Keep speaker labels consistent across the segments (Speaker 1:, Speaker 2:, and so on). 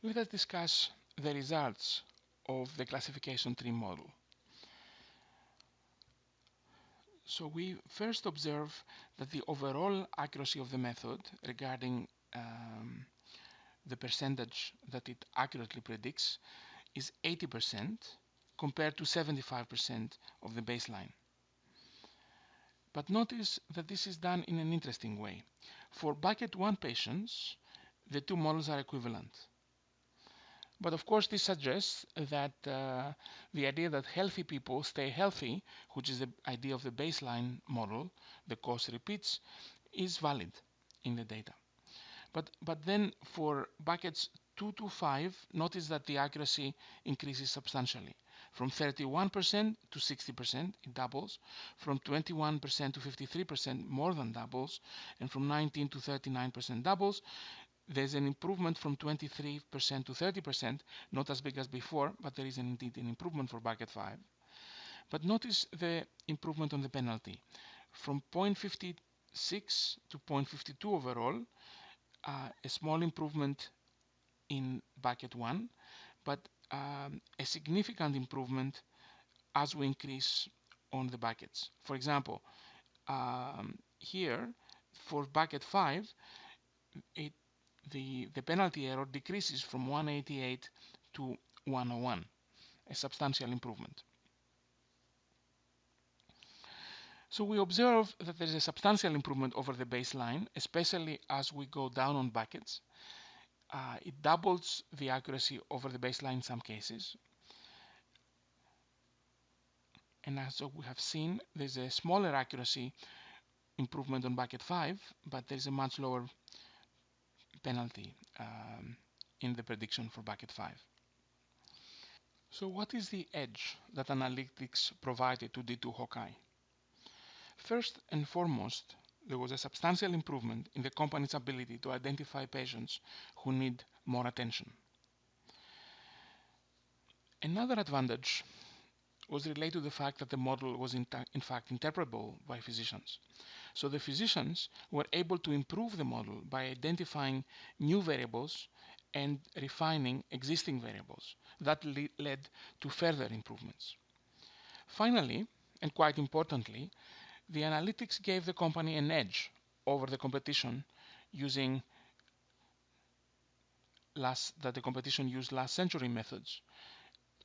Speaker 1: Let us discuss the results of the classification tree model. So we first observe that the overall accuracy of the method regarding the percentage that it accurately predicts is 80% compared to 75% of the baseline. But notice that this is done in an interesting way. For bucket 1 patients, the two models are equivalent. But of course, this suggests that the idea that healthy people stay healthy, which is the idea of the baseline model, the cost repeats, is valid in the data. But then for buckets 2 to 5, notice that the accuracy increases substantially. From 31% to 60%, it doubles. From 21% to 53%, more than doubles. And from 19 to 39% doubles. There's an improvement from 23% to 30%, not as big as before, but there is indeed an improvement for bucket 5. But notice the improvement on the penalty. From 0.56 to 0.52 overall, a small improvement in bucket 1, but a significant improvement as we increase on the buckets. For example, here for bucket 5, the penalty error decreases from 188 to 101, a substantial improvement. So we observe that there is a substantial improvement over the baseline, especially as we go down on buckets. It doubles the accuracy over the baseline in some cases. And as we have seen, there's a smaller accuracy improvement on bucket 5, but there's a much lower penalty in the prediction for bucket 5. So what is the edge that analytics provided to D2Hawkeye? First and foremost, there was a substantial improvement in the company's ability to identify patients who need more attention. Another advantage was related to the fact that the model was in fact interpretable by physicians. So the physicians were able to improve the model by identifying new variables and refining existing variables. That led to further improvements. Finally, and quite importantly, the analytics gave the company an edge over the competition using the competition used last century methods,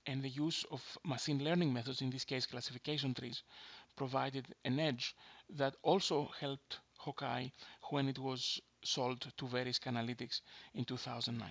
Speaker 1: and the use of machine learning methods, in this case classification trees, provided an edge that also helped Hawkeye when it was sold to Verisk Analytics in 2009.